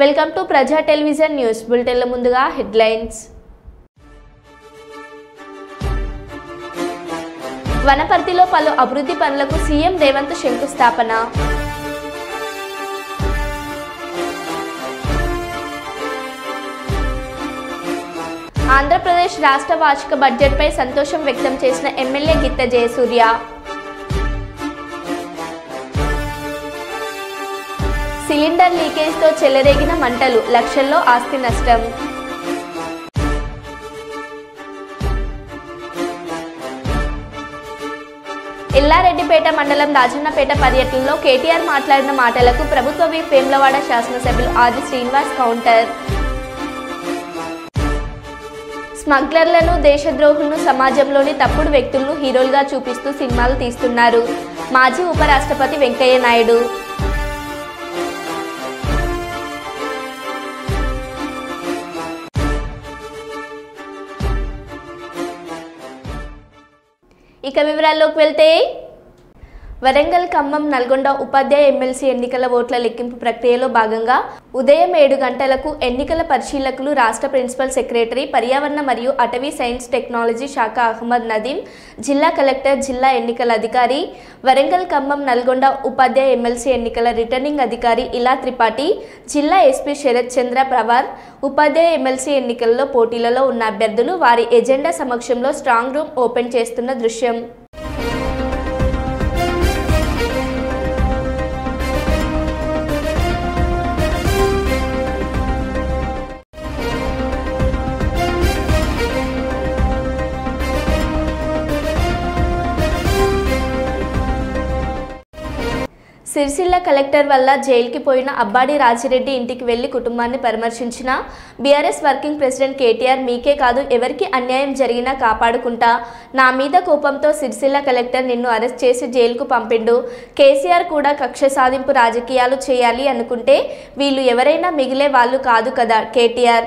Welcome to ప్రజా television news బులెటిన్ల ముందుగా headlines. వనపర్తిలో పలు అభివృద్ధి పనులకు సీఎం రేవంత్ శంకుస్థాపన. ఆంధ్రప్రదేశ్ రాష్ట్ర వార్షిక బడ్జెట్పై సంతోషం వ్యక్తం చేసిన ఎమ్మెల్యే గిత్త జయసూర్య. సిలిండర్ లీకేజ్తో చెలరేగిన మంటలు, లక్షల్లో ఆస్తి నష్టం. ఎల్లారెడ్డిపేట మండలం రాజన్నపేట పర్యటనలో కేటీఆర్ మాట్లాడిన మాటలకు ప్రభుత్వ విప్ వేములవాడ శాసనసభ్యులు ఆది శ్రీనివాస్ కౌంటర్. స్మగ్లర్లను, దేశద్రోహులను, సమాజంలోని తప్పుడు వ్యక్తులను హీరోలుగా చూపిస్తూ సినిమాలు తీస్తున్నారు మాజీ ఉపరాష్ట్రపతి వెంకయ్య నాయుడు. ఇక వివరాల్లోకి వెళ్తే, వరంగల్, ఖమ్మం, నల్గొండ ఉపాధ్యాయ ఎమ్మెల్సీ ఎన్నికల ఓట్ల లెక్కింపు ప్రక్రియలో భాగంగా ఉదయం 7 గంటలకు ఎన్నికల పరిశీలకులు రాష్ట్ర ప్రిన్సిపల్ సెక్రటరీ, పర్యావరణ మరియు అటవీ సైన్స్ టెక్నాలజీ శాఖ అహ్మద్ నదీం, జిల్లా కలెక్టర్, జిల్లా ఎన్నికల అధికారి, వరంగల్, ఖమ్మం, నల్గొండ ఉపాధ్యాయ ఎమ్మెల్సీ ఎన్నికల రిటర్నింగ్ అధికారి ఇలా త్రిపాఠి, జిల్లా ఎస్పీ శరత్ చంద్ర పవార్, ఉపాధ్యాయ ఎమ్మెల్సీ ఎన్నికల్లో పోటీలలో ఉన్న అభ్యర్థులు వారి ఎజెండా సమక్షంలో స్ట్రాంగ్ రూమ్ ఓపెన్ చేస్తున్న దృశ్యం. సిరిసిల్ల కలెక్టర్ వల్ల జైలుకి పోయిన అబ్బాడి రాజిరెడ్డి ఇంటికి వెళ్లి కుటుంబాన్ని పరామర్శించిన బీఆర్ఎస్ వర్కింగ్ ప్రెసిడెంట్ కేటీఆర్, మీకే కాదు ఎవరికి అన్యాయం జరిగినా కాపాడుకుంటా, నా మీద కోపంతో సిరిసిల్ల కలెక్టర్ నిన్ను అరెస్ట్ చేసి జైలుకు పంపిండు. కేసీఆర్ కూడా కక్ష సాధింపు రాజకీయాలు చేయాలి అనుకుంటే వీళ్ళు ఎవరైనా మిగిలే వాళ్ళు కాదు కదా కేటీఆర్.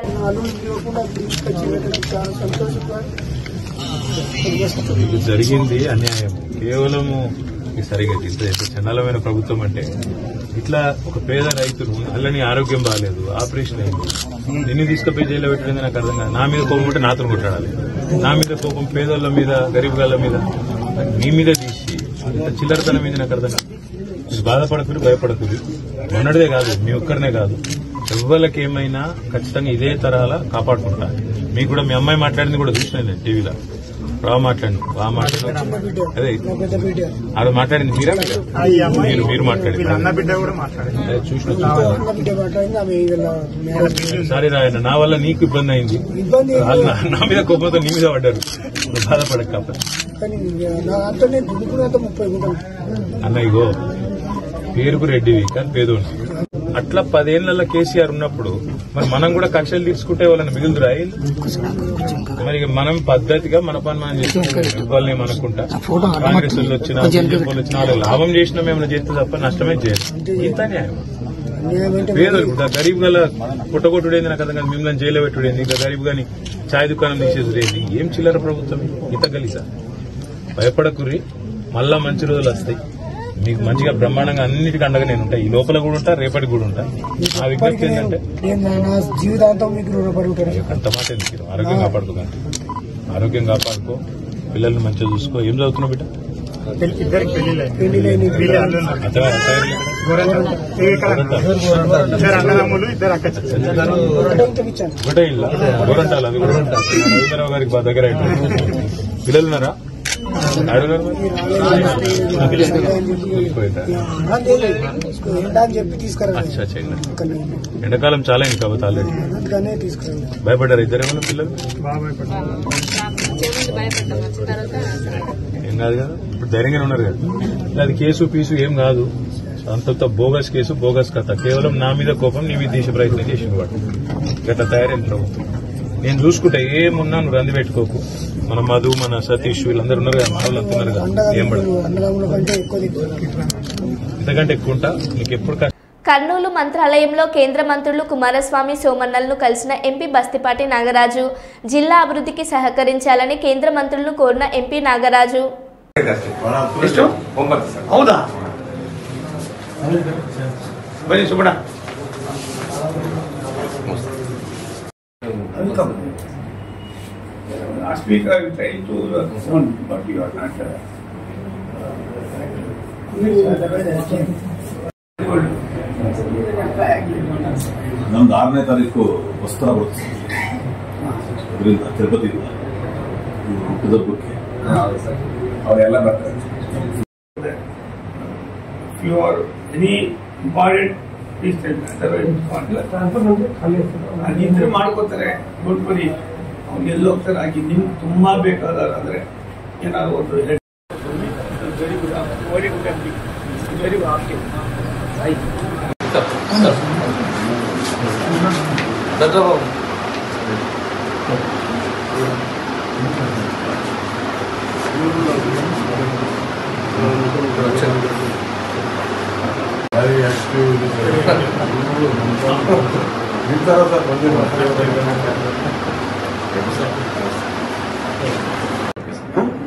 జరిగింది అన్యాయం, కేవలము సరిగా చండాలమైన ప్రభుత్వం. అంటే ఇట్లా ఒక పేద రైతులు అల్లని ఆరోగ్యం బాగాలేదు, ఆపరేషన్ అయింది, నిన్ను తీసుకుపోయి జైల్లో పెట్టింది నాకు అర్థం కాదు. నా మీద కోపం ఉంటే నాతో కొట్టాడాలి, నా మీద కోపం పేదోళ్ళ మీద, గరీబ్ గాళ్ళ మీద, మీ మీద తీసి ఇంత చిల్లరతనం మీద నాకు అర్థం కాదు. మీరు బాధపడకూడదు, భయపడకూడదు. మొన్నటిదే కాదు, మీ ఒక్కరినే కాదు, ఎవరికి ఏమైనా ఖచ్చితంగా ఇదే తరహాలా కాపాడుకుంటా. మీకు కూడా మీ అమ్మాయి మాట్లాడింది కూడా చూసినా నేను టీవీలో. బాగా మాట్లాడింది, అదే అది మాట్లాడింది మీరా, మీరు మాట్లాడింది చూసిన. సారీ రాయన్న, నా వల్ల నీకు ఇబ్బంది అయింది, నా మీద కోపంతో నీ మీద పడ్డారు, బాధపడక అన్న. ఇగో పేరుకు రెడ్డివి కానీ పేదోడు. అట్లా 10 ఏళ్ల కేసీఆర్ ఉన్నప్పుడు మరి మనం కూడా కక్షలు తీసుకుంటే వాళ్ళని మిగులుదురా? మరి మనం పద్ధతిగా మన పని మనం చేసుకుంటాం, వాళ్ళని ఏమనుకుంటా. కాంగ్రెస్ వాళ్ళు వచ్చినా, బీజేపీ వాళ్ళు వచ్చినా వాళ్ళకి లాభం చేసినా మేము చేస్తే తప్ప నష్టమే చేయాలి. ఇంత న్యాయం. పేదలు గరీబ్ గల పుట్టగొట్టుడేంది నాకు అర్థం కాదు, మిమ్మల్ని జైల్లో పెట్టుడేంది, ఇంకా గరీబ్ గాని ఛాయ్ దుకాణం తీసేది ఏం చిల్లర ప్రభుత్వం ఇంత గలీసా? భయపడకుర్రి, మళ్ళా మంచి రోజులు వస్తాయి. మీకు మంచిగా బ్రహ్మాండంగా అన్నిటికీ అండగా నేను ఉంటా. ఈ లోపల కూడా ఉంటా, రేపటికి కూడా ఉంటా. ఆ విజ్ఞప్తి ఏంటంటే జీవితాంతం అంత మాట ఎందుకు, ఆరోగ్యం కాపాడుకోకండి, ఆరోగ్యం కాపాడుకో, పిల్లల్ని మంచిగా చూసుకో. ఏం చదువుతున్నావు బిడ్డ? ఒకటే ఇల్లు గోరంటాలు, అవి కూడా రవీంద్రరావు గారికి దగ్గర అయిపోయింది. పిల్లలున్నారా? ఎండాకాలం చాలా అయింది కాబట్టి ఆల్రెడీ భయపడ్డారు ఇద్దరేమన్నా పిల్లలు? ఏం కాదు కదా, ఇప్పుడు ధైర్యంగానే ఉన్నారు కదా. అది కేసు పీసు ఏం కాదు, అంత బోగస్ కేసు, బోగస్ కథ. కేవలం నా మీద కోపం, నీ మీద తీసే ప్రయత్నం చేసిన వాడు గట్లా తయారైన ప్రభుత్వం. నేను చూసుకుంటా, ఏమున్నా నువ్వు రంది పెట్టుకోకు. మన మధు, మన సతీష్ వీళ్ళందరూ ఉన్నారు కదా, మన వాళ్ళు అంటున్నారు కదా, ఏం పడదు, ఇంతకంటే ఎక్కువ ఉంటా నీకు ఎప్పుడు. కర్నూలు మంత్రాలయంలో కేంద్ర మంత్రులు కుమారస్వామి, సోమన్నలను కలిసిన ఎంపీ బస్తిపాటి నాగరాజు. జిల్లా అభివృద్ధికి సహకరించాలని కేంద్ర మంత్రులను కోరిన ఎంపీ నాగరాజు. ಬನ್ನಿ ಸುಬ್ಬಣ್ಣ. మొత్తం. Speaker trying to sound, but you are not. ನಮ್ದು 6ನೇ ತಾರೀಕು ವಸ್ತ್ರ ಬರುತ್ತೆ ತಿರುಪತಿ ಕುದುರ್ಬಕ್ಕೆ ಅವರೆಲ್ಲ ಬರ್ತಾರೆ. If you are any important please tell me. ಅದಿದ್ರೆ ಮಾಡ್ಕೋತಾರೆ. Don't worry. ಅವ್ನು ಎಲ್ಲಿ ಹೋಗ್ತಾರೆ ಆಗಿ ನಿಮ್ಗೆ ತುಂಬಾ ಬೇಕಾದ್ರೆ ಏನಾದ್ರು ಒಂದು very good very good option.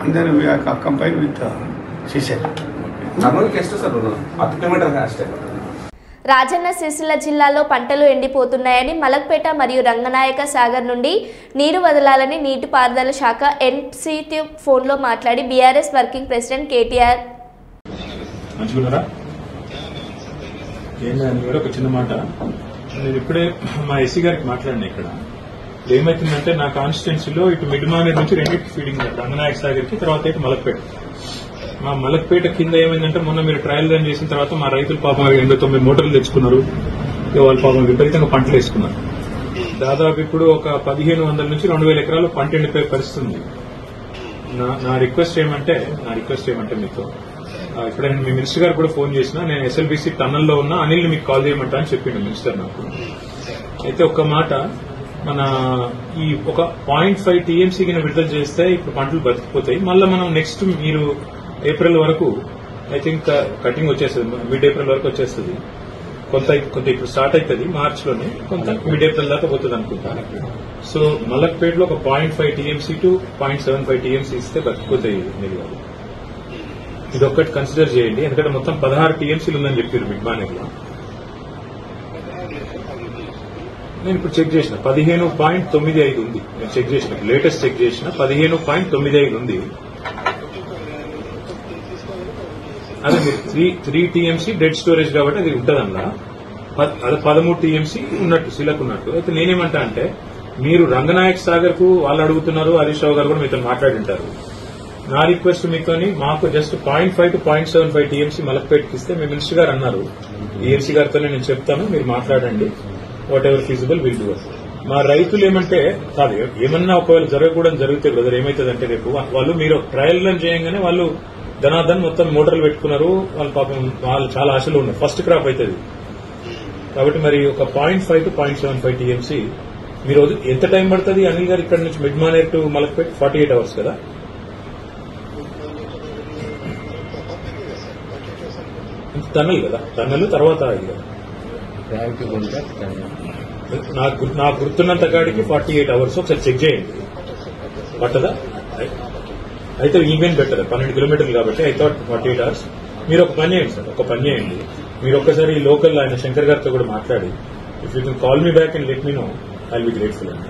And then we are combined with Sisal. Rajanna Sircilla జిల్లాలో పంటలు ఎండిపోతున్నాయని మలక్పేట మరియు రంగనాయక సాగర్ నుండి నీరు వదలాలని నీటిపారుదల శాఖ ఎన్సీటీ ఫోన్లో మాట్లాడి బీఆర్ఎస్ వర్కింగ్ ప్రెసిడెంట్ కేటీఆర్ ఒక చిన్న మాట. నేను ఇప్పుడే మా ఎస్సీ గారికి మాట్లాడినా. ఇక్కడ ఏమైతుందంటే నా కాన్స్టిట్యున్సీలో ఇటు మిడ్మానేర్ నుంచి రెండింటి ఫీడింగ్ రంగనాయక సాగర్ కి, తర్వాత ఇటు మలక్పేట. మా మలక్పేట కింద ఏమైందంటే మొన్న మీరు ట్రయల్ రన్ చేసిన తర్వాత మా రైతులు పాపం 89 మోటార్లు తెచ్చుకున్నారు. వాళ్ళు పాపం విపరీతంగా పంటలు వేసుకున్నారు. దాదాపు ఇప్పుడు ఒక 1500 నుంచి 2000 ఎకరాలు పంట ఎండిపోయే పరిస్థితి ఉంది. నా రిక్వెస్ట్ ఏమంటే మీతో ఇక్కడ మీ మినిస్టర్ గారు కూడా ఫోన్ చేసినా, నేను ఎస్ఎల్బీసీ టన్నల్లో ఉన్న అనిల్ మీకు కాల్ చేయమంటా అని చెప్పిండు మినిస్టర్ నాకు. అయితే ఒక్క మాట, మన ఈ ఒక 0.5 టీఎంసీ కింద విడుదల చేస్తే ఇప్పుడు పంటలు బతికిపోతాయి. మళ్ళీ మనం నెక్స్ట్ మీరు ఏప్రిల్ వరకు ఐ థింక్ కటింగ్ వచ్చేస్తుంది, మిడ్ ఏప్రిల్ వరకు వచ్చేస్తుంది. కొంత ఇప్పుడు స్టార్ట్ అవుతుంది మార్చ్ లోనే, కొంత మిడ్ ఏప్రిల్ దాకా పోతుంది అనుకుంటాను. సో మలక్పేటలో ఒక 0.5 టీఎంసీ టు 0.75 టీఎంసీ ఇస్తే బతికిపోతాయి మీరు. ఇది ఒక్కటి కన్సిడర్ చేయండి. ఎందుకంటే మొత్తం 16 టీఎంసీలు ఉందని చెప్పారు మిడ్మానేర్లో. నేను ఇప్పుడు చెక్ చేసిన 15.95 ఉంది. నేను చెక్ చేసిన, లేటెస్ట్ చెక్ చేసిన 15.95 ఉంది. అదే మీరు 3 టీఎంసీ డెడ్ స్టోరేజ్ కాబట్టి అది ఉంటుందన్నా. అది 13 టీఎంసీ ఉన్నట్టు శిలకు ఉన్నట్టు. అయితే నేనేమంటా అంటే, మీరు రంగనాయక్ సాగర్ కు వాళ్ళు అడుగుతున్నారు, హరీష్ రావు గారు కూడా మీతో మాట్లాడింటారు. నా రిక్వెస్ట్ మీతోని మాకు జస్ట్ 0.5 to 0.75 టీఎంసీ మలక్పేటకి ఇస్తే మీ మినిస్టర్ గారు అన్నారు, ఈఎన్సీ గారితోనే నేను చెప్తాను, మీరు మాట్లాడండి, what ever feasible will do. మా రైతులు ఏమంటే కాదు, ఏమన్నా ఒకవేళ జరగకూడదు జరిగితే బ్రదర్ ఏమవుతుందంటే, రేపు వాళ్ళు మీరు ట్రయల్ రన్ చేయగానే వాళ్ళు ధనాధన్ మొత్తం మోటార్లు పెట్టుకున్నారు. వాళ్ళు పాపం వాళ్ళు చాలా ఆశలు ఉన్నారు, ఫస్ట్ క్రాప్ అవుతుంది కాబట్టి. మరి ఒక 0.5 to 0.75 టీఎంసీ మీరు ఎంత టైం పడుతుంది అనిల్ గారు ఇక్కడ నుంచి మిడ్మానేర్ టు మలక్పేట? 48 అవర్స్ కదా. టన్నల్ కదా, టన్నల్ తర్వాత నాకు గుర్తున్నంత కాడికి 48 అవర్స్. ఒకసారి చెక్ చేయండి పట్టదా. అయితే ఈవెన్ బెటర్, 12 కిలోమీటర్లు కాబట్టి ఐ థాట్ 48 అవర్స్. మీరు ఒక పని చేయండి సార్, ఒక పని చేయండి, మీరు ఒక్కసారి లోకల్ ఆయన శంకర్ గారితో కూడా మాట్లాడి, if you can call me back and let me know, I will be grateful అండి.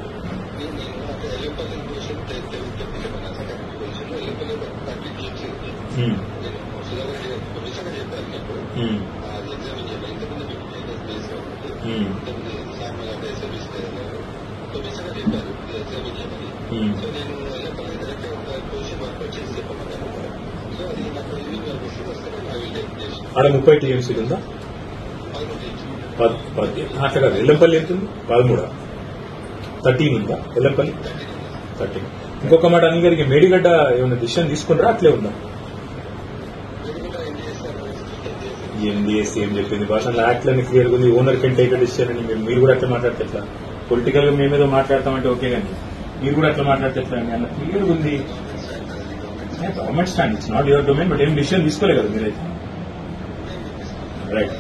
ఆడ 30 టీఎంసీలు ఉందా? అట్లా కాదు. ఎల్లంపల్లి ఎంత ఉంది? 13. 13 ఉందా ఎల్లంపల్లి? 13. ఇంకొక మాట అనిల్ గారికి, మేడిగడ్డ ఏమైనా డిసిషన్ తీసుకుంటారా అట్లే ఉందా? ఎన్డీఎస్ ఏం చెప్పింది భాషలో యాక్ట్లన్నీ క్లియర్గా ఉంది, ఓనర్ కెన్ టేక్ డిసిషన్ అని. మీరు కూడా అట్లా మాట్లాడితే ఎట్లా? పొలిటికల్ గా మేమేదో మాట్లాడతామంటే ఓకే, కానీ మీరు కూడా అట్లా మాట్లాడితే ఎట్లా అండి? అలా క్లియర్గా ఉంది government stand. It's not your domain, but ఏం డిసిషన్ తీసుకోలేదు కదా మీరైతే. రైట్.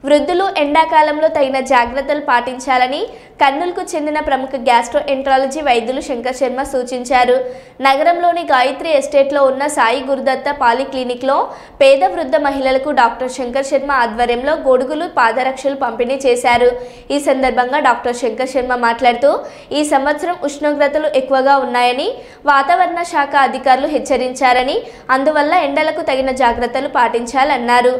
వృద్ధులు ఎండాకాలంలో తగిన జాగ్రత్తలు పాటించాలని కర్నూలుకు చెందిన ప్రముఖ గ్యాస్ట్రోఎంట్రాలజీ వైద్యులు శంకర్ శర్మ సూచించారు. నగరంలోని గాయత్రి ఎస్టేట్లో ఉన్న సాయి గురుదత్త పాలిక్లినిక్లో పేద వృద్ధ మహిళలకు డాక్టర్ శంకర్ శర్మ ఆధ్వర్యంలో గొడుగులు, పాదరక్షలు పంపిణీ చేశారు. ఈ సందర్భంగా డాక్టర్ శంకర్ శర్మ మాట్లాడుతూ ఈ సంవత్సరం ఉష్ణోగ్రతలు ఎక్కువగా ఉన్నాయని వాతావరణ శాఖ అధికారులు హెచ్చరించారని, అందువల్ల ఎండలకు తగిన జాగ్రత్తలు పాటించాలన్నారు.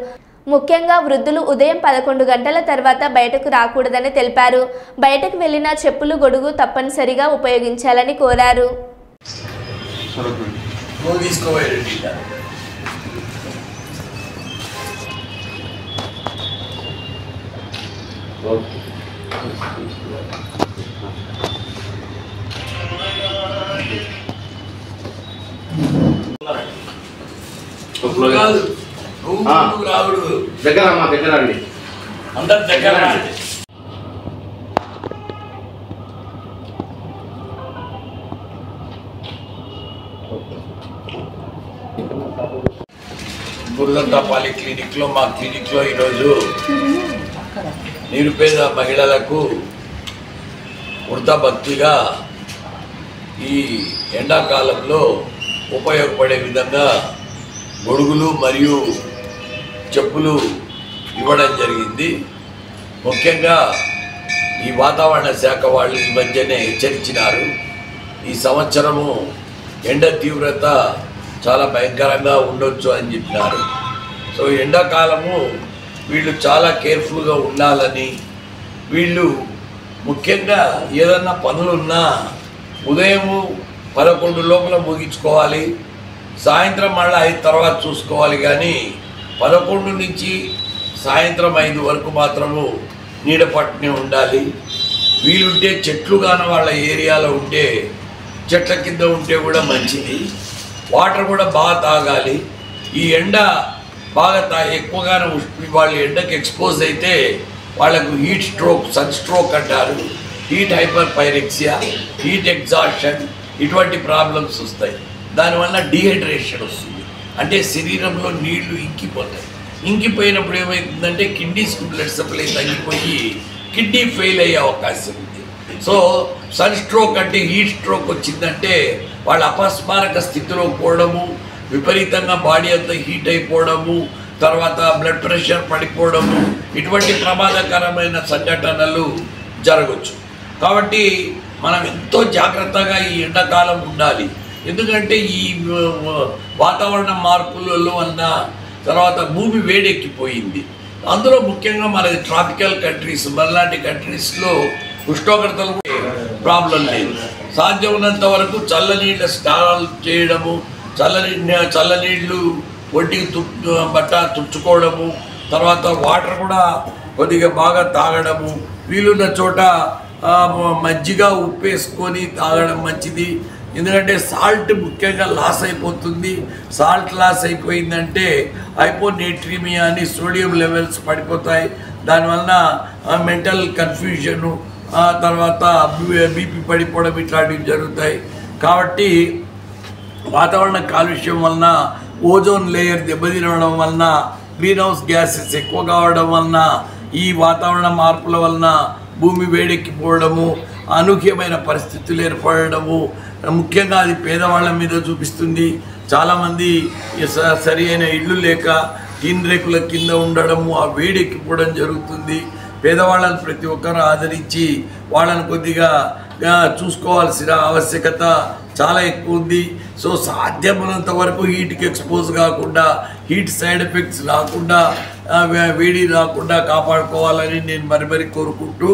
ముఖ్యంగా వృద్ధులు ఉదయం 11 గంటల తర్వాత బయటకు రాకూడదని తెలిపారు. బయటకు వెళ్లిన చెప్పులు, గొడుగు తప్పనిసరిగా ఉపయోగించాలని కోరారు. దగ్గర మా దగ్గర అండి, అందరి దగ్గర గురుదత్త పాలిక్లినిక్ లో, మా క్లినిక్ లో ఈరోజు నిరుపేద మహిళలకు వృద్ధభక్తిగా ఈ ఎండాకాలంలో ఉపయోగపడే విధంగా గొడుగులు మరియు చెప్పులు ఇవ్వడం జరిగింది. ముఖ్యంగా ఈ వాతావరణ శాఖ వాళ్ళు ఈ మధ్యనే హెచ్చరించినారు, ఈ సంవత్సరము ఎండ తీవ్రత చాలా భయంకరంగా ఉండొచ్చు అని చెప్పినారు. సో ఎండాకాలము వీళ్ళు చాలా కేర్ఫుల్గా ఉండాలని, వీళ్ళు ముఖ్యంగా ఏదన్నా పనులున్నా ఉదయము 11 లోపల ముగించుకోవాలి, సాయంత్రం మళ్ళీ 5 తర్వాత చూసుకోవాలి. కానీ 11 నుంచి సాయంత్రం 5 వరకు మాత్రము నీడ పట్టునే ఉండాలి. వీలుంటే చెట్లు కాని వాళ్ళ ఏరియాలో ఉంటే చెట్ల కింద ఉంటే కూడా మంచిది. వాటర్ కూడా బాగా తాగాలి. ఈ ఎండ బాగా ఎక్కువగానే వాళ్ళు ఎండకు ఎక్స్పోజ్ అయితే వాళ్ళకు హీట్ స్ట్రోక్, సన్ స్ట్రోక్ అంటారు, heat hyper pyrexia, heat exhaustion, ఇటువంటి ప్రాబ్లమ్స్ వస్తాయి. దానివల్ల డీహైడ్రేషన్ వస్తుంది, అంటే శరీరంలో నీళ్లు ఇంకిపోతాయి. ఇంకిపోయినప్పుడు ఏమవుతుందంటే కిడ్నీస్కు బ్లడ్ సప్లై తగ్గిపోయి కిడ్నీ ఫెయిల్ అయ్యే అవకాశం ఉంది. సో సన్ స్ట్రోక్ అంటే హీట్ స్ట్రోక్ వచ్చిందంటే వాళ్ళ అపస్మారక స్థితిలో పోవడము, విపరీతంగా బాడీ అంతా హీట్ అయిపోవడము, తర్వాత బ్లడ్ ప్రెషర్ పడిపోవడము, ఇటువంటి ప్రమాదకరమైన సంఘటనలు జరగవచ్చు. కాబట్టి మనం ఎంతో జాగ్రత్తగా ఈ ఎండాకాలం ఉండాలి. ఎందుకంటే ఈ వాతావరణ మార్పులలో వల్ల తర్వాత భూమి వేడెక్కిపోయింది. అందులో ముఖ్యంగా మనది ట్రాపికల్ కంట్రీస్, మనలాంటి కంట్రీస్లో ఉష్ణోగ్రతలు ప్రాబ్లం లేదు. సాధ్యమైనంత వరకు చల్లనీళ్ళ స్నానాలు చేయడము, చల్లనీళ్ళు ఒంటికి బట్ట తుడుచుకోవడము, తర్వాత వాటర్ కూడా కొద్దిగా బాగా తాగడము, వీలున్న చోట మజ్జిగ ఉప్పేసుకొని తాగడం మంచిది. ఎందుకంటే సాల్ట్ ముఖ్యంగా లాస్ అయిపోతుంది. సాల్ట్ లాస్ అయిపోయిందంటే హైపోనేట్రీమియా అని సోడియం లెవెల్స్ పడిపోతాయి. దానివల్ల మెంటల్ కన్ఫ్యూజను, తర్వాత బీపీ పడిపోవడం ఇట్లాంటివి జరుగుతాయి. కాబట్టి వాతావరణ కాలుష్యం వలన, ఓజోన్ లేయర్ దెబ్బతినడం వలన, గ్రీన్ హౌస్ గ్యాసెస్ ఎక్కువ కావడం వలన, ఈ వాతావరణ మార్పుల వలన భూమి వేడెక్కిపోవడము, అనూహ్యమైన పరిస్థితులు ఏర్పడము, ముఖ్యంగా అది పేదవాళ్ళ మీద చూపిస్తుంది. చాలామంది సరి అయిన ఇళ్ళు లేక టీన్ రేకుల కింద ఉండడము, ఆ వేడెక్కిపోవడం జరుగుతుంది. పేదవాళ్ళని ప్రతి ఒక్కరు ఆదరించి వాళ్ళని కొద్దిగా చూసుకోవాల్సిన ఆవశ్యకత చాలా ఎక్కువ ఉంది. సో సాధ్యమైనంత వరకు హీట్కి ఎక్స్పోజ్ కాకుండా, హీట్ సైడ్ ఎఫెక్ట్స్ రాకుండా, వేడి రాకుండా కాపాడుకోవాలని నేను మరి కోరుకుంటూ,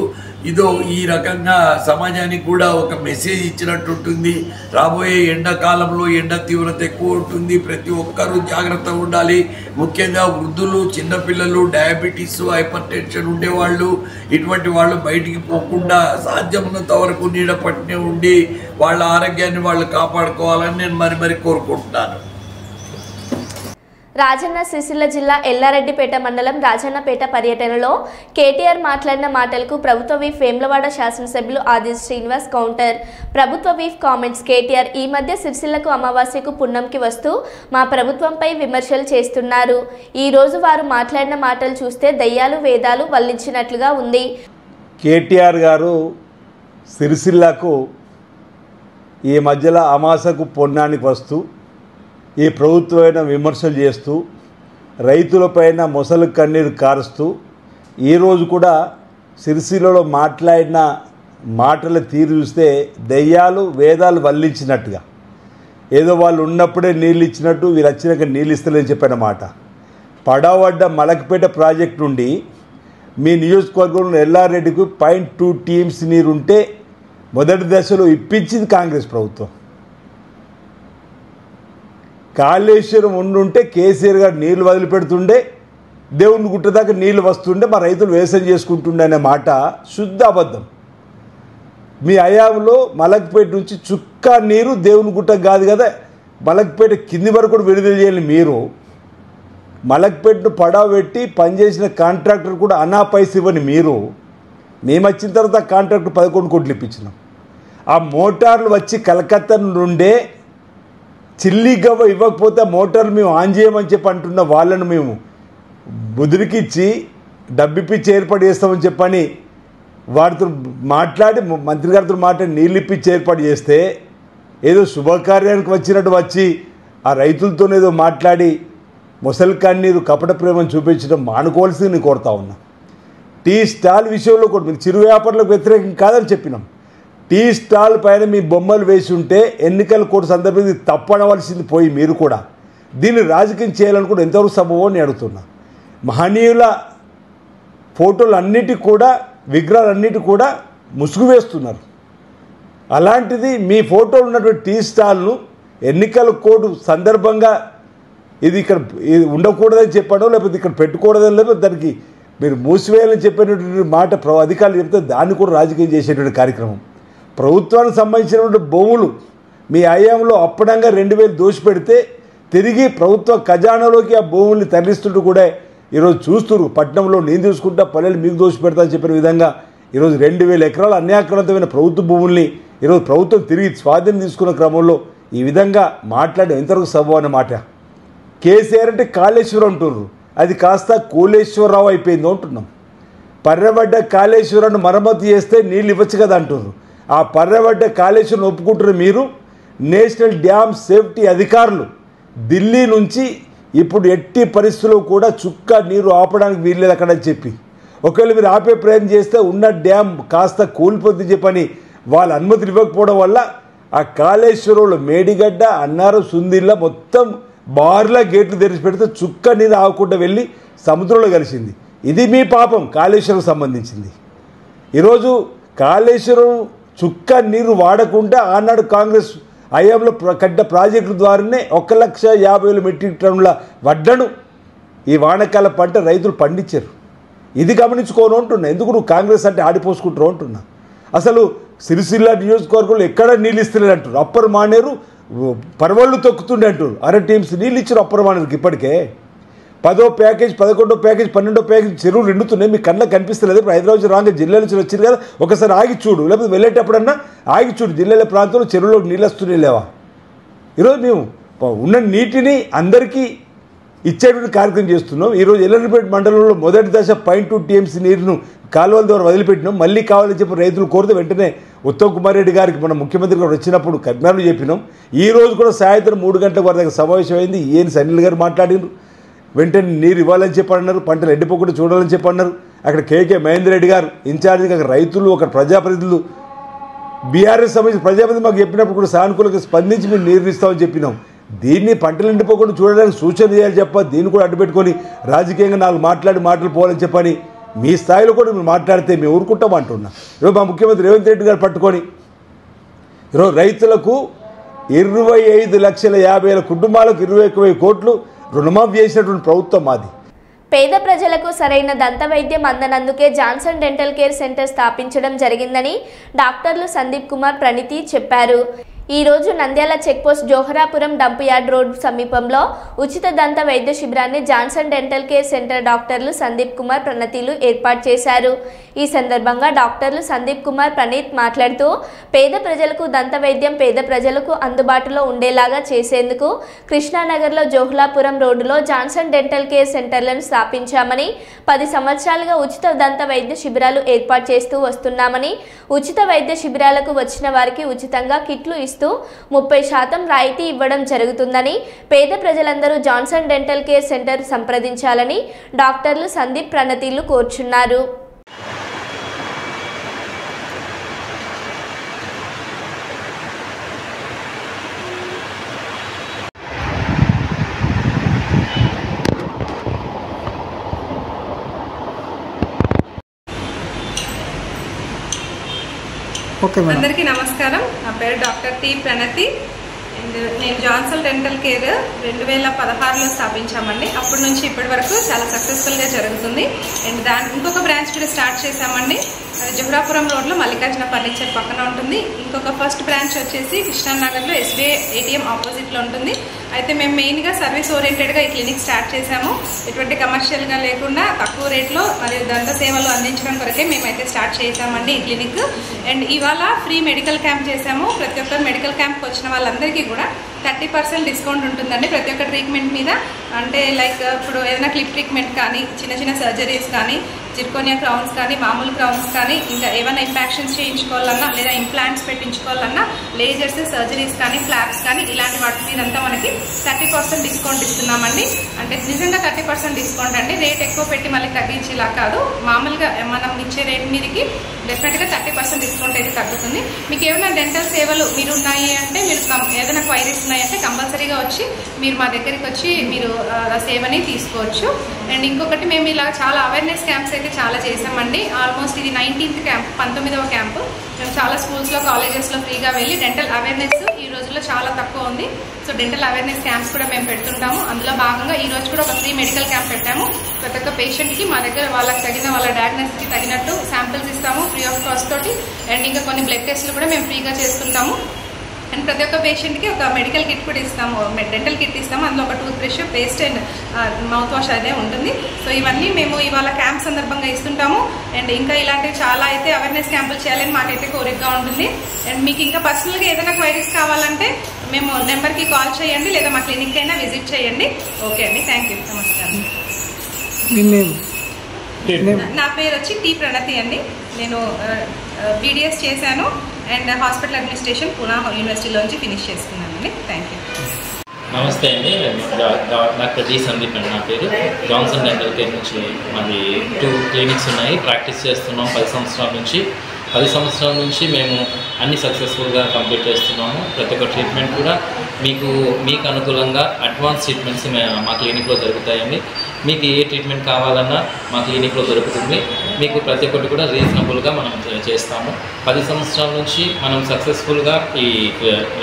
ఇదో ఈ రకంగా సమాజానికి కూడా ఒక మెసేజ్ ఇచ్చినట్టు ఉంటుంది. రాబోయే ఎండాకాలంలో ఎండ తీవ్రత ఎక్కువ ఉంటుంది, ప్రతి ఒక్కరూ జాగ్రత్తగా ఉండాలి. ముఖ్యంగా వృద్ధులు, చిన్నపిల్లలు, డయాబెటీస్, హైపర్ టెన్షన్ ఉండేవాళ్ళు, ఇటువంటి వాళ్ళు బయటికి పోకుండా సాధ్యమైనంత వరకు నీడ పట్టునే ఉండి వాళ్ళ ఆరోగ్యాన్ని వాళ్ళు కాపాడుకోవాలని నేను మరి కోరుకుంటున్నాను. రాజన్న సిరిసిల్ల జిల్లా ఎల్లారెడ్డిపేట మండలం రాజన్నపేట పర్యటనలో కేటీఆర్ మాట్లాడిన మాటలకు ప్రభుత్వ వీఫ్ వేములవాడ శాసనసభ్యులు ఆది శ్రీనివాస్ కౌంటర్. ప్రభుత్వ వీఫ్ కామెంట్స్. కేటీఆర్ ఈ మధ్య సిరిసిల్లకు అమావాస్యకు పున్నంకి వస్తూ మా ప్రభుత్వంపై విమర్శలు చేస్తున్నారు. ఈ రోజు వారు మాట్లాడిన మాటలు చూస్తే దయ్యాలు వేదాలు వల్లించినట్లుగా ఉంది. కేటీఆర్ గారు సిరిసిల్లకు ఈ మధ్యలో అమాసకు పొన్నానికి వస్తూ ఈ ప్రభుత్వమైన విమర్శలు చేస్తూ రైతులపైన మొసలు కన్నీరు కారుస్తూ ఈరోజు కూడా సిరిసిల్లలో మాట్లాడిన మాటల తీరు చూస్తే దెయ్యాలు వేదాలు వల్లించినట్టుగా, ఏదో వాళ్ళు ఉన్నప్పుడే నీళ్ళు ఇచ్చినట్టు వీరు వచ్చినాక నీళ్ళు ఇస్తలేని చెప్పిన మాట. పడవడ్డ మలకపేట ప్రాజెక్టు నుండి మీ నియోజకవర్గంలో ఎల్లారెడ్డికి 0.2 టీఎంసీ నీరుంటే మొదటి దశలో ఇప్పించింది కాంగ్రెస్ ప్రభుత్వం. కాళేశ్వరం ఉండుంటే కేసీఆర్ గారు నీళ్లు వదిలిపెడుతుండే, దేవుని గుట్ట దాకా నీళ్లు వస్తుండే, మా రైతులు వ్యవసాయం చేసుకుంటుండే అనే మాట శుద్ధ అబద్ధం. మీ హయాంలో మలక్పేట నుంచి చుక్క నీరు దేవుని గుట్ట కాదు కదా, మలక్పేట కింది వరకు కూడా విడుదల చేయాలి. మీరు మలక్పేటను పడవ పెట్టి పనిచేసిన కాంట్రాక్టర్ కూడా అనా పైస ఇవ్వని మీరు, మేము వచ్చిన తర్వాత కాంట్రాక్టర్ 11 కోట్లు ఇప్పించినాం. ఆ మోటార్లు వచ్చి కలకత్తా నుండే చిల్లి గవ్వ ఇవ్వకపోతే మోటార్లు మేము ఆన్ చేయమని చెప్పి అంటున్న వాళ్ళను మేము బుదిరికిచ్చి డబ్బిప్పించి ఏర్పాటు చేస్తామని చెప్పని వారితో మాట్లాడి మంత్రి గారితో మాట్లాడి నీళ్ళు ఇప్పించి ఏర్పాటు చేస్తే ఏదో శుభకార్యానికి వచ్చినట్టు వచ్చి ఆ రైతులతోనేదో మాట్లాడి ముసలి కన్నీరు కపట ప్రేమను చూపించడం మానుకోవాల్సింది నేను కోరుతా ఉన్నా. టీ స్టాల్ విషయంలో కూడా మీకు చిరు వ్యాపారులకు వ్యతిరేకం కాదని చెప్పినాం. టీ స్టాల్ పైన మీ బొమ్మలు వేసి ఉంటే ఎన్నికల కోడ్ సందర్భంగా తప్పనవలసింది పోయి మీరు కూడా దీన్ని రాజకీయం చేయాలని కూడా ఎంతవరకు సబబో అని అడుగుతున్నా. మహనీయుల ఫోటోలు అన్నిటి కూడా విగ్రహాలన్నిటి కూడా ముసుగు వేస్తున్నారు. అలాంటిది మీ ఫోటోలు ఉన్నటువంటి టీ స్టాల్ను ఎన్నికల కోడ్ సందర్భంగా ఇది ఇక్కడ ఉండకూడదని చెప్పడం, లేకపోతే ఇక్కడ పెట్టకూడదని, లేకపోతే దానికి మీరు మూసివేయాలని చెప్పినటువంటి మాట అధికారులు చెప్తే దాన్ని కూడా రాజకీయం చేసేటువంటి కార్యక్రమం. ప్రభుత్వానికి సంబంధించినటువంటి భూములు మీ హయాంలో అప్పడంగా 2000 దోషిపెడితే తిరిగి ప్రభుత్వ ఖజానాలోకి ఆ భూముల్ని తరలిస్తుంటూ కూడా ఈరోజు చూస్తున్నారు. పట్టణంలో నేను చూసుకుంటా పల్లెలు మీకు దోషిపెడతా అని చెప్పిన విధంగా ఈరోజు 2000 ఎకరాల అన్యాక్రాంతమైన ప్రభుత్వ భూముల్ని ఈరోజు ప్రభుత్వం తిరిగి స్వాధీనం తీసుకున్న క్రమంలో ఈ విధంగా మాట్లాడడం ఎంతవరకు సబబు అన్న మాట. కేసీఆర్ అంటే కాళేశ్వరం అంటున్నారు, అది కాస్త కోలేశ్వరరావు అయిపోయింది అంటున్నాం. పర్రబడ్డ కాళేశ్వరాన్ని మరమ్మతు చేస్తే నీళ్ళు ఇవ్వచ్చు కదా అంటున్నారు. ఆ పర్రబడ్డ కాళేశ్వరం ఒప్పుకుంటున్న మీరు నేషనల్ డ్యామ్ సేఫ్టీ అధికారులు ఢిల్లీ నుంచి ఇప్పుడు ఎట్టి పరిస్థితుల్లో కూడా చుక్క నీరు ఆపడానికి వీల్లేదు అక్కడ అని చెప్పి, ఒకవేళ మీరు ఆపే ప్రయత్నం చేస్తే ఉన్న డ్యామ్ కాస్త కూలిపోతుంది చెప్పని వాళ్ళ అనుమతులు ఇవ్వకపోవడం వల్ల ఆ కాళేశ్వరంలో మేడిగడ్డ, అన్నారం, సుందిల్ల మొత్తం బార్లా గేట్లు తెరిచి పెడితే చుక్క నీరు ఆగకుండా వెళ్ళి సముద్రంలో కలిసింది. ఇది మీ పాపం కాళేశ్వరం సంబంధించింది. ఈరోజు కాళేశ్వరం చుక్క నీరు వాడకుండా ఆనాడు కాంగ్రెస్ హయాంలో కట్ట ప్రాజెక్టు ద్వారానే 1,50,000 మెట్రిక్ టన్నుల వడ్లను ఈ వానకాల పంట రైతులు పండించారు. ఇది గమనించుకోను అంటున్నా. ఎందుకు నువ్వు కాంగ్రెస్ అంటే ఆడిపోసుకుంటారు అంటున్నా. అసలు సిరిసిల్ల నియోజకవర్గంలో ఎక్కడ నీళ్ళు ఇస్తలేదు అంటారు. అప్పర్ మానేరు పరవళ్ళు తొక్కుతుండే అంటారు. 6 టీమ్స్ నీళ్ళు ఇచ్చారు అప్పర్ మానేరుకి. ఇప్పటికే 10వ ప్యాకేజ్, 11వ ప్యాకేజ్, 12వ ప్యాకేజ్ చెరువులు నిండుతున్నాయి. మీకు కళ్ళకి కనిపిస్తలేదు. ఇప్పుడు హైదరాబాద్ రాగా జిల్లా నుంచి వచ్చారు కదా, ఒకసారి ఆగి చూడు, లేకపోతే వెళ్ళేటప్పుడన్నా ఆగి చూడు. జిల్లాల ప్రాంతంలో చెరువులోకి నీళ్ళు వస్తున్నాయి లేవా? ఈరోజు మేము ఉన్న నీటిని అందరికీ ఇచ్చేటువంటి కార్యక్రమం చేస్తున్నాం. ఈరోజు ఎల్లారెడ్డిపేట మండలంలో మొదటి దశ 0.2 టీఎంసీ నీరును కాలువల ద్వారా వదిలిపెట్టినాం. మళ్ళీ కావాలని చెప్పి రైతులు కోరితే వెంటనే ఉత్తమ్ కుమార్ రెడ్డి గారికి మన ముఖ్యమంత్రి గారు వచ్చినప్పుడు కర్నాలు చెప్పినాం. ఈ రోజు కూడా సాయంత్రం 3 గంటల వరకు సమావేశం అయింది. సనిల్ గారు మాట్లాడినారు. వెంటనే నీరు ఇవ్వాలని చెప్పన్నారు, పంటలు ఎండిపోకుండా చూడాలని చెప్పన్నారు. అక్కడ కేకే మహేందర్ రెడ్డి గారు ఇన్ఛార్జిగా అక్కడ రైతులు, అక్కడ ప్రజాప్రతినిధులు, బీఆర్ఎస్ సంబంధించిన ప్రజాప్రతినిధులు మాకు చెప్పినప్పుడు కూడా సానుకూలంగా స్పందించి మేము నీరు ఇస్తామని చెప్పినాం. దీన్ని పంటలు ఎండిపోకుండా చూడడానికి సూచన చేయాలి చెప్ప, దీన్ని కూడా అడ్డుపెట్టుకొని రాజకీయంగా మాటలు పోవాలని చెప్పని మీ స్థాయిలో కూడా మీరు మాట్లాడితే మేము ఊరుకుంటాం అంటున్నా. ఈరోజు మా ముఖ్యమంత్రి రేవంత్ రెడ్డి గారు పట్టుకొని ఈరోజు రైతులకు 25,50,000 కుటుంబాలకు 21,000 కోట్లు రుణమాఫీ చేసినటువంటి ప్రభుత్వం మాది. పేద ప్రజలకు సరైన దంత వైద్యం అందనందుకే జాన్సన్ డెంటల్ కేర్ సెంటర్ స్థాపించడం జరిగిందని డాక్టర్లు సందీప్ కుమార్, ప్రణీతి చెప్పారు. ఈ రోజు Nandyal checkpost Joharapuram dump yard road సమీపంలో ఉచిత దంత వైద్య శిబిరాన్ని జాన్సన్ డెంటల్ కేర్ సెంటర్ డాక్టర్లు సందీప్ కుమార్ ప్రణతిలు ఏర్పాటు చేశారు. ఈ సందర్భంగా డాక్టర్లు సందీప్ కుమార్ ప్రణీత్ మాట్లాడుతూ పేద ప్రజలకు దంత వైద్యం పేద ప్రజలకు అందుబాటులో ఉండేలాగా చేసేందుకు కృష్ణానగర్లో జోహరాపురం రోడ్డులో జాన్సన్ డెంటల్ కేర్ సెంటర్లను స్థాపించామని 10 సంవత్సరాలుగా ఉచిత దంత వైద్య శిబిరాలు ఏర్పాటు చేస్తూ వస్తున్నామని ఉచిత వైద్య శిబిరాలకు వచ్చిన వారికి ఉచితంగా కిట్లు 30% రాయితీ ఇవ్వడం జరుగుతుందని పేద ప్రజలందరూ జాన్సన్ డెంటల్ కేర్ సెంటర్ సంప్రదించాలని డాక్టర్లు సందీప్ ప్రణతిలు కోరుచున్నారు. అందరికీ నమస్కారం. నా పేరు డాక్టర్ టి ప్రణతి. నేను జాన్సన్ డెంటల్ కేర్ 2016లో స్థాపించామండి. అప్పటి నుంచి ఇప్పటి వరకు చాలా సక్సెస్ఫుల్గా జరుగుతుంది. అండ్ ఇంకొక బ్రాంచ్ కూడా స్టార్ట్ చేశామండి. అది జోహరాపురం రోడ్లో మల్లికార్జున ఫర్నిచర్ పక్కన ఉంటుంది. ఇంకొక ఫస్ట్ బ్రాంచ్ వచ్చేసి కృష్ణానగర్లో SBI ATM ఆపోజిట్లో ఉంటుంది. అయితే మేము మెయిన్గా సర్వీస్ ఓరియంటెడ్గా ఈ క్లినిక్ స్టార్ట్ చేశాము. ఎటువంటి కమర్షియల్గా లేకుండా తక్కువ రేట్లో మరియు దంత సేవలు అందించడం కొరకే మేమైతే స్టార్ట్ చేశామండి ఈ క్లినిక్. అండ్ ఇవాళ ఫ్రీ మెడికల్ క్యాంప్ చేశాము. ప్రతి ఒక్కరు మెడికల్ క్యాంప్కి వచ్చిన వాళ్ళందరికీ కూడా 30% డిస్కౌంట్ ఉంటుందండి ప్రతి ఒక్క ట్రీట్మెంట్ మీద. అంటే లైక్ ఇప్పుడు ఏదైనా క్లిప్ ట్రీట్మెంట్ కానీ, చిన్న చిన్న సర్జరీస్ కానీ, జిర్కోనియా క్రౌన్స్ కానీ, మామూలు క్రౌన్స్ కానీ, ఇంకా ఏమైనా ఇంపాక్షన్స్ చేయించుకోవాలన్నా లేదా ఇంప్లాంట్స్ పెట్టించుకోవాలన్నా, లేజర్స్, సర్జరీస్ కానీ, ఫ్లాప్స్ కానీ ఇలాంటి వాటి మీదంతా మనకి 30% డిస్కౌంట్ ఇస్తున్నామండి. అంటే నిజంగా 30% డిస్కౌంట్ అండి. రేట్ ఎక్కువ పెట్టి మళ్ళీ తగ్గించేలా కాదు. మామూలుగా మనం ఇచ్చే రేట్ మీదకి డెఫినెట్గా 30% డిస్కౌంట్ అయితే తగ్గుతుంది. మీకు ఏమైనా డెంటల్ సేవలు మీరు ఉన్నాయి అంటే, మీరు ఏదైనా క్వైరీస్ ఉన్నాయంటే కంపల్సరీగా వచ్చి మీరు మా దగ్గరికి వచ్చి మీరు ఆ సేవని తీసుకోవచ్చు. అండ్ ఇంకొకటి మేము ఇలా చాలా అవేర్నెస్ క్యాంప్స్ అయితే చాలా చేసామండి. ఆల్మోస్ట్ ఇది 19th క్యాంప్, 19వ క్యాంపు. మేము చాలా స్కూల్స్లో, కాలేజెస్లో ఫ్రీగా వెళ్ళి డెంటల్ అవేర్నెస్ ఈ రోజుల్లో చాలా తక్కువ ఉంది. సో డెంటల్ అవేర్నెస్ క్యాంప్స్ కూడా మేము పెడుతుంటాము. అందులో భాగంగా ఈ రోజు కూడా ఒక ఫ్రీ మెడికల్ క్యాంప్ పెట్టాము. ప్రతి ఒక్క పేషెంట్కి మా దగ్గర వాళ్ళకి తగిన వాళ్ళ డయాగ్నోసిస్కి తగినట్టు శాంపిల్స్ ఇస్తాము ఫ్రీ ఆఫ్ కాస్ట్ తోటి. అండ్ ఇంకా కొన్ని బ్లడ్ టెస్ట్లు కూడా మేము ఫ్రీగా చేస్తుంటాము. అండ్ ప్రతి ఒక్క పేషెంట్కి ఒక మెడికల్ కిట్ కూడా ఇస్తాము, డెంటల్ కిట్ ఇస్తాము. అందులో ఒక tooth brush, paste and mouth wash అదే ఉంటుంది. సో ఇవన్నీ మేము ఇవాళ క్యాంప్ సందర్భంగా ఇస్తుంటాము. అండ్ ఇంకా ఇలాంటివి చాలా అయితే అవేర్నెస్ క్యాంపులు చేయాలని మాకైతే కోరికగా ఉంటుంది. అండ్ మీకు ఇంకా పర్సనల్గా ఏదైనా క్వైరీస్ కావాలంటే మేము నెంబర్కి కాల్ చేయండి, లేదా మా క్లినిక్ అయినా విజిట్ చేయండి. ఓకే అండి, థ్యాంక్ యూ, నమస్కారం. నా పేరు వచ్చి టి ప్రణతి అండి. నేను BDS చేశాను అండ్ హాస్పిటల్ అడ్మినిస్ట్రేషన్ పూనా యూనివర్సిటీలోంచి ఫినిష్ చేసుకున్నానండి. Thank you. నమస్తే అండి, డాక్టర్ డి సందీప్ అండి నా పేరు. జాన్సన్ డెంటల్ కేర్ నుంచి మాది 2 క్లినిక్స్ ఉన్నాయి. ప్రాక్టీస్ చేస్తున్నాం 10 సంవత్సరాల నుంచి. 10 సంవత్సరాల నుంచి మేము అన్ని సక్సెస్ఫుల్గా కంప్లీట్ చేస్తున్నాము. ప్రతి ఒక్క ట్రీట్మెంట్ కూడా మీకు అనుకూలంగా అడ్వాన్స్ ట్రీట్మెంట్స్ మా క్లినిక్లో దొరుకుతాయండి. మీకు ఏ ట్రీట్మెంట్ కావాలన్నా మా క్లినిక్లో దొరుకుతుంది. మీకు ప్రతి ఒక్కటి కూడా రీజనబుల్గా మనం చేస్తాము. 10 సంవత్సరాల నుంచి మనం సక్సెస్ఫుల్గా ఈ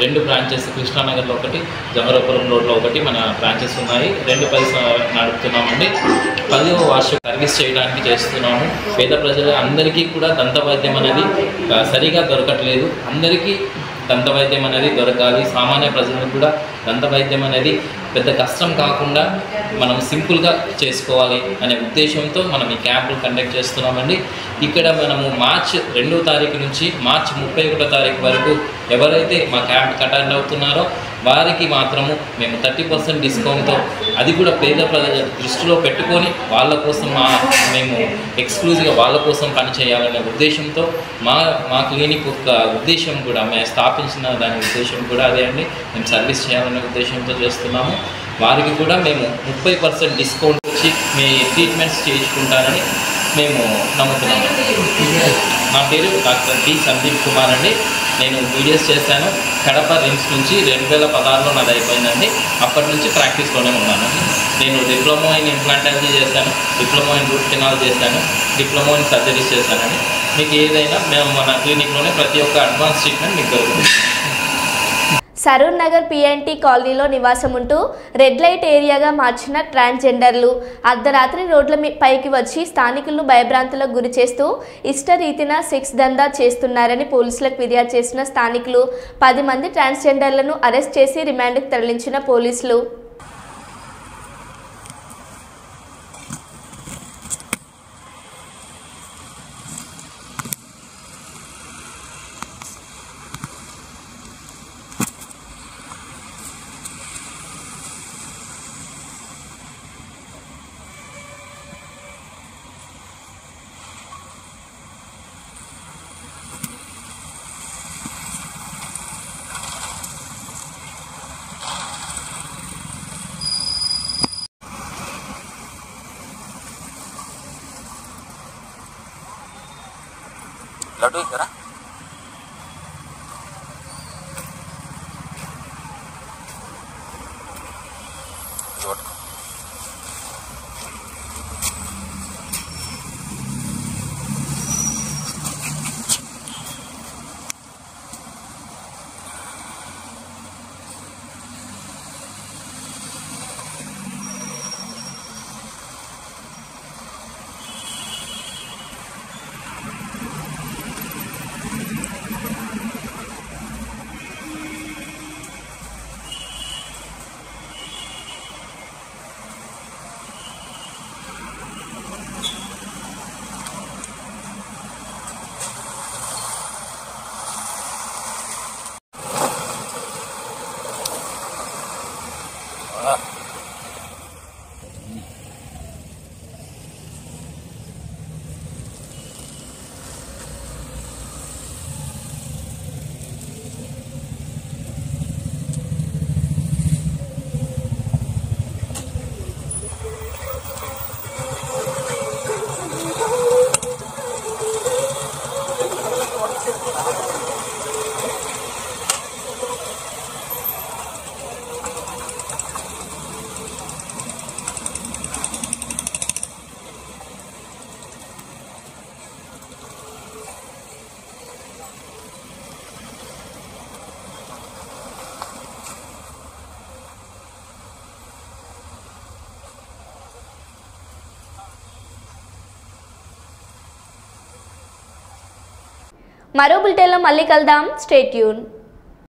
2 బ్రాంచెస్, కృష్ణానగర్లో ఒకటి, జోహరాపురం రోడ్లో ఒకటి మన బ్రాంచెస్ ఉన్నాయి. 2 నడుపుతున్నామండి. 10వ వార్షిక సర్వీస్ చేయడానికి చేస్తున్నాము. పేద ప్రజలు అందరికీ కూడా దంత వైద్యం అనేది సరిగా దొరకట్లేదు. అందరికీ దంత వైద్యం అనేది దొరకాలి. సామాన్య ప్రజలకు కూడా దంత వైద్యం అనేది పెద్ద కష్టం కాకుండా మనం సింపుల్గా చేసుకోవాలి అనే ఉద్దేశంతో మనం ఈ క్యాంపులు కండక్ట్ చేస్తున్నామండి. ఇక్కడ మనము మార్చి 2వ తారీఖు నుంచి మార్చి 31వ తారీఖు వరకు ఎవరైతే మా క్యాంప్ అటెండ్ అవుతున్నారో వారికి మాత్రము మేము 30% డిస్కౌంట్తో, అది కూడా పేద ప్రజల దృష్టిలో పెట్టుకొని వాళ్ళ కోసం మేము ఎక్స్క్లూజివ్గా వాళ్ళ కోసం పనిచేయాలనే ఉద్దేశంతో మా క్లినిక్ యొక్క ఉద్దేశం కూడా, మేము స్థాపించిన దాని ఉద్దేశం కూడా అదే అండి. మేము సర్వీస్ చేయాలనే ఉద్దేశంతో చేస్తున్నాము. వారికి కూడా మేము 30% డిస్కౌంట్ వచ్చి మీ ట్రీట్మెంట్స్ చేయించుకుంటారని మేము నమ్ముతున్నాము. నా పేరు డాక్టర్ టి సందీప్ కుమార్ అండి. నేను BDS చేశాను. కడప రిమ్స్ నుంచి 2016లో నాది అయిపోయిందండి. అప్పటి నుంచి ప్రాక్టీస్లోనే ఉన్నాను. నేను డిప్లొమా ఇన్ ఇంప్లాంటాలజీ చేశాను, డిప్లొమా ఇన్ రూట్ కెనాల్ చేశాను, డిప్లొమా ఇన్ సర్జరీస్ చేశానండి. మీకు ఏదైనా మేము మన క్లినిక్లోనే ప్రతి ఒక్క అడ్వాన్స్ ట్రీట్మెంట్ మీకు దొరుకుతుంది. సరూర్ నగర్ పిఎన్టీ కాలనీలో నివాసం ఉంటూ రెడ్ లైట్ ఏరియాగా మార్చిన ట్రాన్స్జెండర్లు అర్ధరాత్రి రోడ్ల పైకి వచ్చి స్థానికులను భయభ్రాంతులకు గురి చేస్తూ ఇష్టరీతిన సెక్స్ దందా చేస్తున్నారని పోలీసులకు ఫిర్యాదు చేసిన స్థానికులు 10 మంది ట్రాన్స్జెండర్లను అరెస్ట్ చేసి రిమాండ్కు తరలించిన పోలీసులు. लड्डू जरा మరో బులెటిన్లో మళ్ళీ కలుద్దాం. Stay tune.